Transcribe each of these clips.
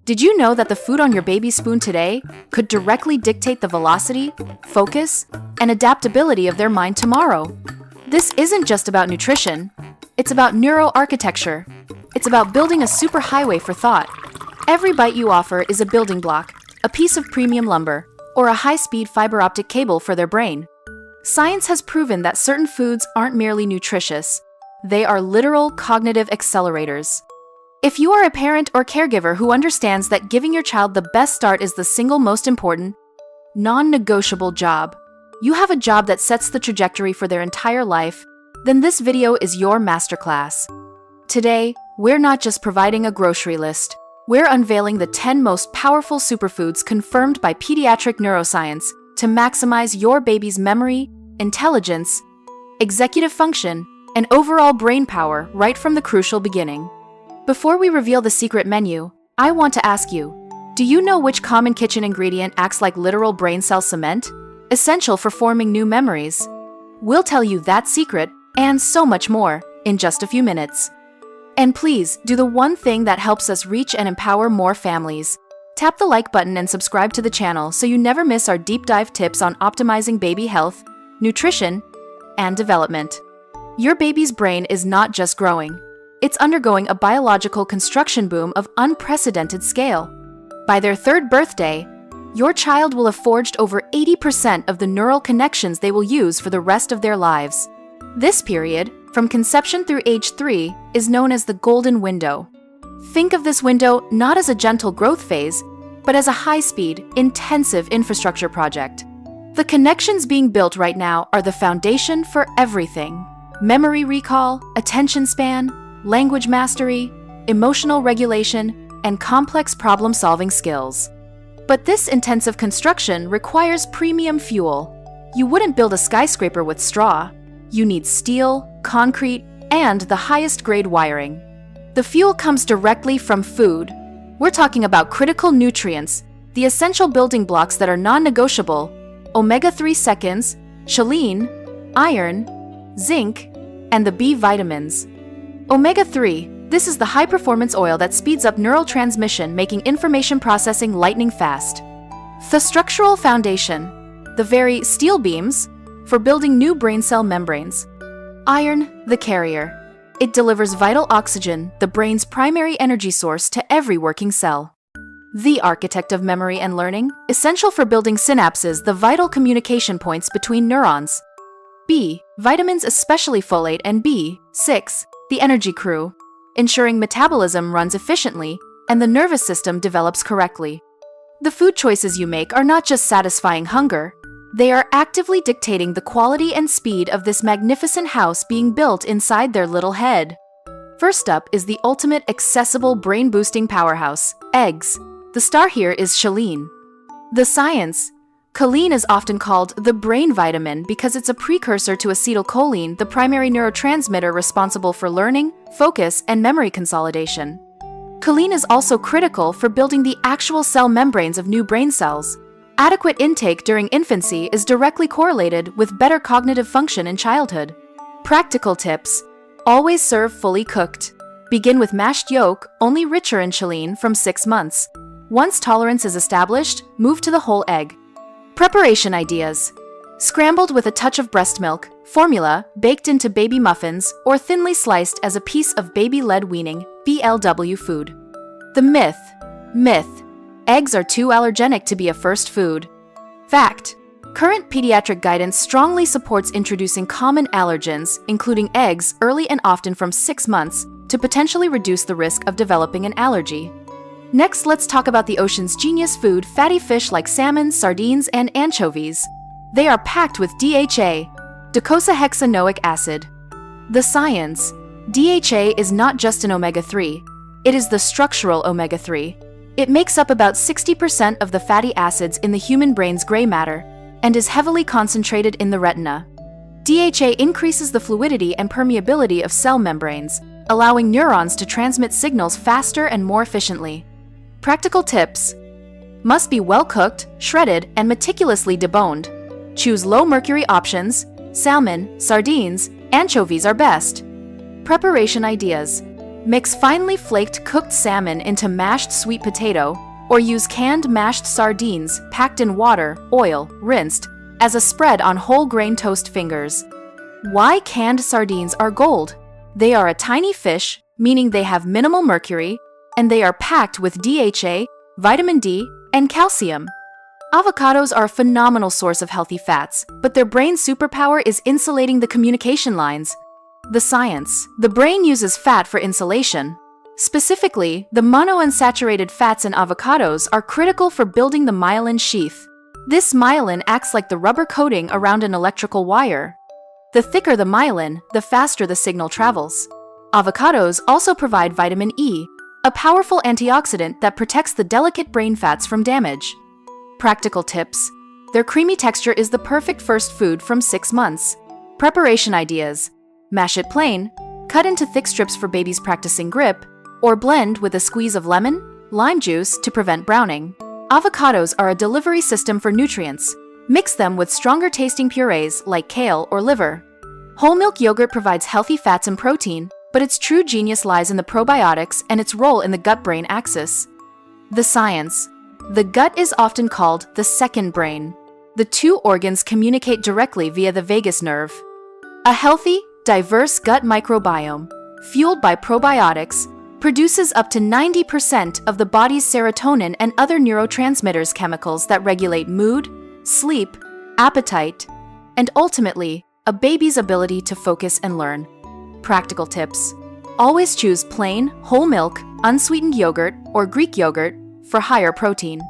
Did you know that the food on your baby's spoon today could directly dictate the velocity, focus, and adaptability of their mind tomorrow? This isn't just about nutrition. It's about neuroarchitecture. It's about building a superhighway for thought. Every bite you offer is a building block, a piece of premium lumber, or a high-speed fiber optic cable for their brain. Science has proven that certain foods aren't merely nutritious. They are literal cognitive accelerators. If you are a parent or caregiver who understands that giving your child the best start is the single most important, non-negotiable job, you have a job that sets the trajectory for their entire life, then this video is your masterclass. Today, we're not just providing a grocery list. We're unveiling the 10 most powerful superfoods confirmed by pediatric neuroscience to maximize your baby's memory, intelligence, executive function, and overall brain power right from the crucial beginning. Before we reveal the secret menu, I want to ask you, do you know which common kitchen ingredient acts like literal brain cell cement, essential for forming new memories? We'll tell you that secret and so much more in just a few minutes. And please, do the one thing that helps us reach and empower more families. Tap the like button and subscribe to the channel so you never miss our deep dive tips on optimizing baby health, nutrition, and development. Your baby's brain is not just growing. It's undergoing a biological construction boom of unprecedented scale. By their third birthday, your child will have forged over 80% of the neural connections they will use for the rest of their lives. This period, from conception through age 3, is known as the golden window. Think of this window not as a gentle growth phase, but as a high-speed, intensive infrastructure project. The connections being built right now are the foundation for everything: memory recall, attention span, language mastery, emotional regulation, and complex problem-solving skills. But this intensive construction requires premium fuel. You wouldn't build a skyscraper with straw. You need steel, concrete, and the highest grade wiring. The fuel comes directly from food. We're talking about critical nutrients, the essential building blocks that are non-negotiable: omega-3 seconds, choline, iron, zinc, and the B vitamins. Omega-3, this is the high-performance oil that speeds up neural transmission, making information processing lightning fast. The structural foundation, the very steel beams, for building new brain cell membranes. Iron, the carrier. It delivers vital oxygen, the brain's primary energy source, to every working cell. The architect of memory and learning, essential for building synapses, the vital communication points between neurons. B, vitamins, especially folate and B6, the energy crew, ensuring metabolism runs efficiently and the nervous system develops correctly. The food choices you make are not just satisfying hunger, they are actively dictating the quality and speed of this magnificent house being built inside their little head. First up is the ultimate accessible brain-boosting powerhouse, eggs. The star here is choline. The science: choline is often called the brain vitamin because it's a precursor to acetylcholine, the primary neurotransmitter responsible for learning, focus, and memory consolidation. Choline is also critical for building the actual cell membranes of new brain cells. Adequate intake during infancy is directly correlated with better cognitive function in childhood. Practical tips: always serve fully cooked. Begin with mashed yolk, only richer in choline, from 6 months. Once tolerance is established, move to the whole egg. Preparation ideas: scrambled with a touch of breast milk, formula, baked into baby muffins, or thinly sliced as a piece of baby-led weaning, BLW food. The myth: eggs are too allergenic to be a first food. Fact: current pediatric guidance strongly supports introducing common allergens, including eggs, early and often from 6 months, to potentially reduce the risk of developing an allergy. Next, let's talk about the ocean's genius food, fatty fish like salmon, sardines, and anchovies. They are packed with DHA, docosahexaenoic acid. The science: DHA is not just an omega-3, it is the structural omega-3. It makes up about 60% of the fatty acids in the human brain's gray matter and is heavily concentrated in the retina. DHA increases the fluidity and permeability of cell membranes, allowing neurons to transmit signals faster and more efficiently. Practical tips: must be well cooked, shredded, and meticulously deboned. Choose low mercury options. Salmon, sardines, anchovies are best. Preparation ideas: Mix finely flaked cooked salmon into mashed sweet potato, or use canned mashed sardines packed in water, oil, rinsed, as a spread on whole grain toast fingers. Why canned sardines are gold? They are a tiny fish, meaning they have minimal mercury, and they are packed with DHA, vitamin D, and calcium. Avocados are a phenomenal source of healthy fats, but their brain superpower is insulating the communication lines. The science. The brain uses fat for insulation. Specifically, the monounsaturated fats in avocados are critical for building the myelin sheath. This myelin acts like the rubber coating around an electrical wire. The thicker the myelin, the faster the signal travels. Avocados also provide vitamin E, a powerful antioxidant that protects the delicate brain fats from damage. Practical tips. Their creamy texture is the perfect first food from 6 months. Preparation ideas. Mash it plain, cut into thick strips for babies practicing grip, or blend with a squeeze of lemon, lime juice to prevent browning. Avocados are a delivery system for nutrients. Mix them with stronger tasting purees like kale or liver. Whole milk yogurt provides healthy fats and protein, but its true genius lies in the probiotics and its role in the gut-brain axis. The science. The gut is often called the second brain. The two organs communicate directly via the vagus nerve. A healthy, diverse gut microbiome, fueled by probiotics, produces up to 90% of the body's serotonin and other neurotransmitters chemicals that regulate mood, sleep, appetite, and ultimately, a baby's ability to focus and learn. Practical tips. Always choose plain, whole milk, unsweetened yogurt, or Greek yogurt for higher protein.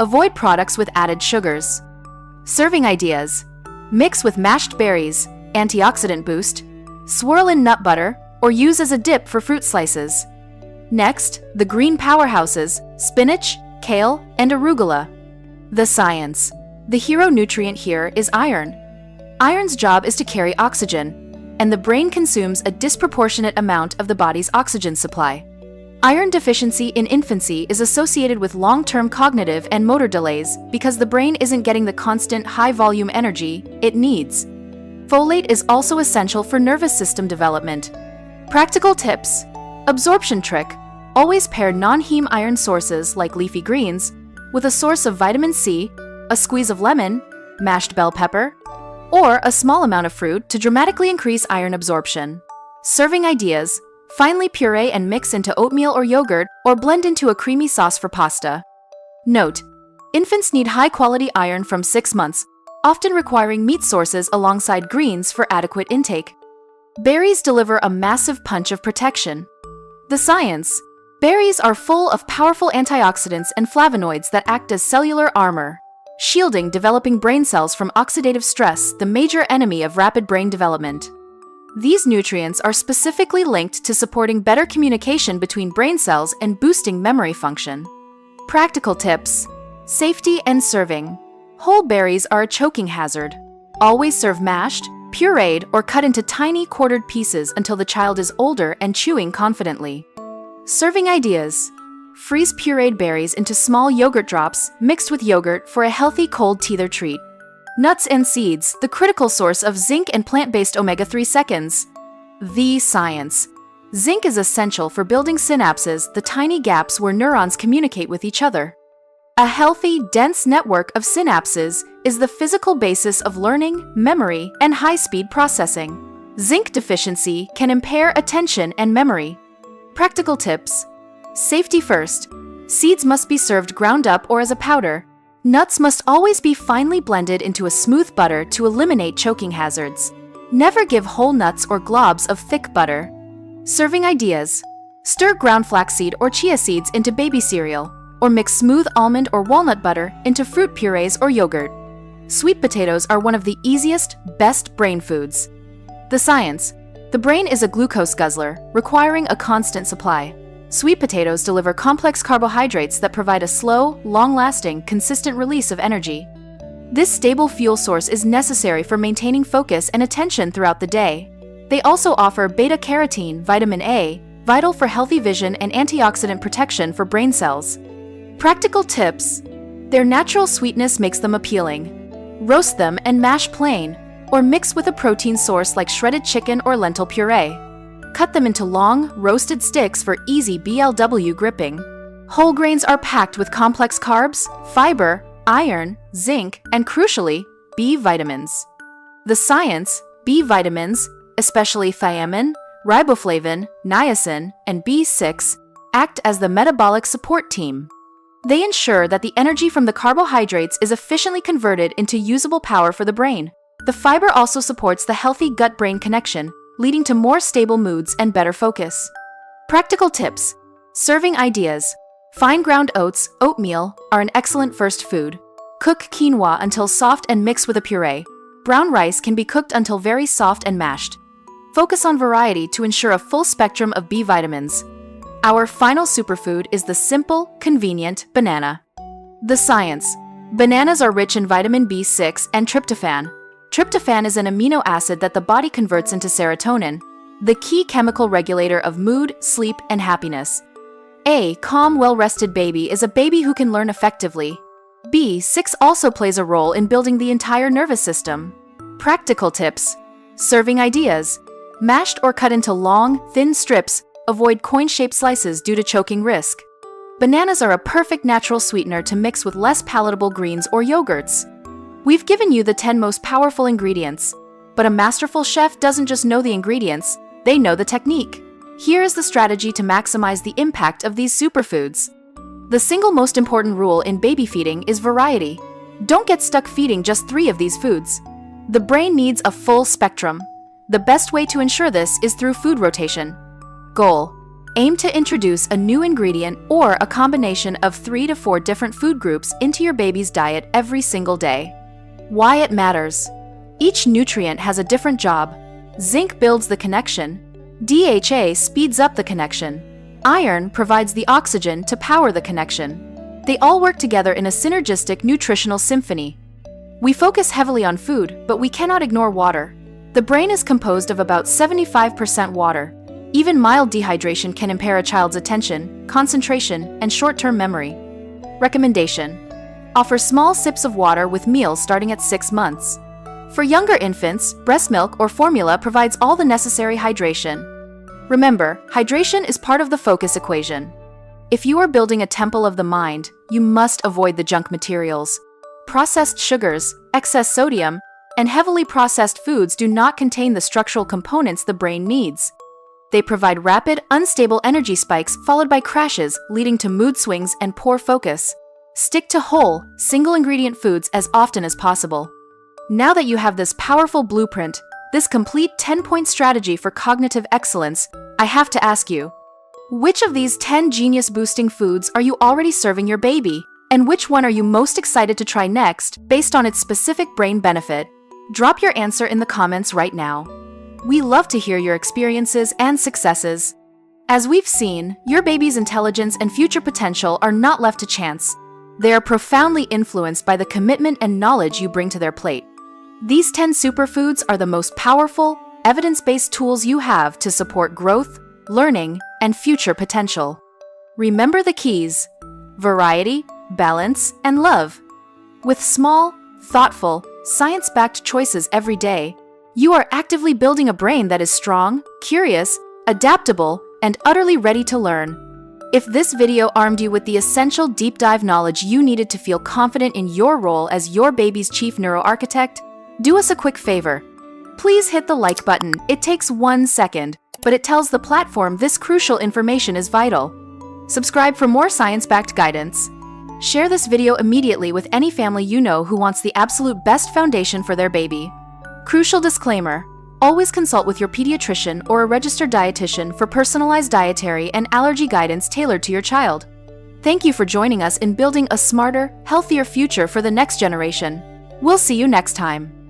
Avoid products with added sugars. Serving ideas. Mix with mashed berries, antioxidant boost, swirl in nut butter, or use as a dip for fruit slices. Next, the green powerhouses, spinach, kale, and arugula. The science. The hero nutrient here is iron. Iron's job is to carry oxygen, and the brain consumes a disproportionate amount of the body's oxygen supply. Iron deficiency in infancy is associated with long-term cognitive and motor delays because the brain isn't getting the constant high-volume energy it needs. Folate is also essential for nervous system development. Practical tips. Absorption trick. Always pair non-heme iron sources like leafy greens with a source of vitamin C, a squeeze of lemon, mashed bell pepper, or a small amount of fruit to dramatically increase iron absorption. Serving ideas. Finely puree and mix into oatmeal or yogurt, or blend into a creamy sauce for pasta. Note: infants need high-quality iron from 6 months, often requiring meat sources alongside greens for adequate intake. Berries deliver a massive punch of protection. The science. Berries are full of powerful antioxidants and flavonoids that act as cellular armor, shielding developing brain cells from oxidative stress, the major enemy of rapid brain development. These nutrients are specifically linked to supporting better communication between brain cells and boosting memory function. Practical tips. Safety and serving. Whole berries are a choking hazard. Always serve mashed, pureed, or cut into tiny quartered pieces until the child is older and chewing confidently. Serving ideas. Freeze pureed berries into small yogurt drops mixed with yogurt for a healthy cold teether treat. Nuts and seeds, the critical source of zinc and plant-based omega-3 seconds. The science. Zinc is essential for building synapses, the tiny gaps where neurons communicate with each other. A healthy, dense network of synapses is the physical basis of learning, memory, and high-speed processing. Zinc deficiency can impair attention and memory. Practical tips. Safety first. Seeds must be served ground up or as a powder. Nuts must always be finely blended into a smooth butter to eliminate choking hazards. Never give whole nuts or globs of thick butter. Serving ideas. Stir ground flaxseed or chia seeds into baby cereal, or mix smooth almond or walnut butter into fruit purees or yogurt. Sweet potatoes are one of the easiest, best brain foods. The science. The brain is a glucose guzzler, requiring a constant supply. Sweet potatoes deliver complex carbohydrates that provide a slow, long-lasting, consistent release of energy. This stable fuel source is necessary for maintaining focus and attention throughout the day. They also offer beta-carotene, vitamin A, vital for healthy vision and antioxidant protection for brain cells. Practical tips. Their natural sweetness makes them appealing. Roast them and mash plain, or mix with a protein source like shredded chicken or lentil puree. Cut them into long, roasted sticks for easy BLW gripping. Whole grains are packed with complex carbs, fiber, iron, zinc, and crucially, B vitamins. The science: B vitamins, especially thiamine, riboflavin, niacin, and B6, act as the metabolic support team. They ensure that the energy from the carbohydrates is efficiently converted into usable power for the brain. The fiber also supports the healthy gut-brain connection, leading to more stable moods and better focus. Practical tips. Serving ideas. Fine ground oats, oatmeal, are an excellent first food. Cook quinoa until soft and mix with a puree. Brown rice can be cooked until very soft and mashed. Focus on variety to ensure a full spectrum of B vitamins. Our final superfood is the simple, convenient banana. The science. Bananas are rich in vitamin B6 and tryptophan. Tryptophan is an amino acid that the body converts into serotonin, the key chemical regulator of mood, sleep, and happiness. A calm, well-rested baby is a baby who can learn effectively. B6 also plays a role in building the entire nervous system. Practical tips. Serving ideas. Mashed or cut into long, thin strips. Avoid coin-shaped slices due to choking risk. Bananas are a perfect natural sweetener to mix with less palatable greens or yogurts. We've given you the 10 most powerful ingredients, but a masterful chef doesn't just know the ingredients, they know the technique. Here is the strategy to maximize the impact of these superfoods. The single most important rule in baby feeding is variety. Don't get stuck feeding just 3 of these foods. The brain needs a full spectrum. The best way to ensure this is through food rotation. Goal: aim to introduce a new ingredient or a combination of 3 to 4 different food groups into your baby's diet every single day. Why it matters. Each nutrient has a different job. Zinc builds the connection. DHA speeds up the connection. Iron provides the oxygen to power the connection. They all work together in a synergistic nutritional symphony. We focus heavily on food, but we cannot ignore water. The brain is composed of about 75% water. Even mild dehydration can impair a child's attention, concentration, and short-term memory. Recommendation: offer small sips of water with meals starting at 6 months. For younger infants, breast milk or formula provides all the necessary hydration. Remember, hydration is part of the focus equation. If you are building a temple of the mind, you must avoid the junk materials. Processed sugars, excess sodium, and heavily processed foods do not contain the structural components the brain needs. They provide rapid, unstable energy spikes followed by crashes, leading to mood swings and poor focus. Stick to whole, single-ingredient foods as often as possible. Now that you have this powerful blueprint, this complete 10-point strategy for cognitive excellence, I have to ask you, which of these 10 genius-boosting foods are you already serving your baby? And which one are you most excited to try next based on its specific brain benefit? Drop your answer in the comments right now. We love to hear your experiences and successes. As we've seen, your baby's intelligence and future potential are not left to chance. They are profoundly influenced by the commitment and knowledge you bring to their plate. These 10 superfoods are the most powerful, evidence-based tools you have to support growth, learning, and future potential. Remember the keys: variety, balance, and love. With small, thoughtful, science-backed choices every day, you are actively building a brain that is strong, curious, adaptable, and utterly ready to learn. If this video armed you with the essential deep dive knowledge you needed to feel confident in your role as your baby's chief neuroarchitect, do us a quick favor. Please hit the like button. It takes 1 second, but it tells the platform this crucial information is vital. Subscribe for more science-backed guidance. Share this video immediately with any family you know who wants the absolute best foundation for their baby. Crucial disclaimer: always consult with your pediatrician or a registered dietitian for personalized dietary and allergy guidance tailored to your child. Thank you for joining us in building a smarter, healthier future for the next generation. We'll see you next time.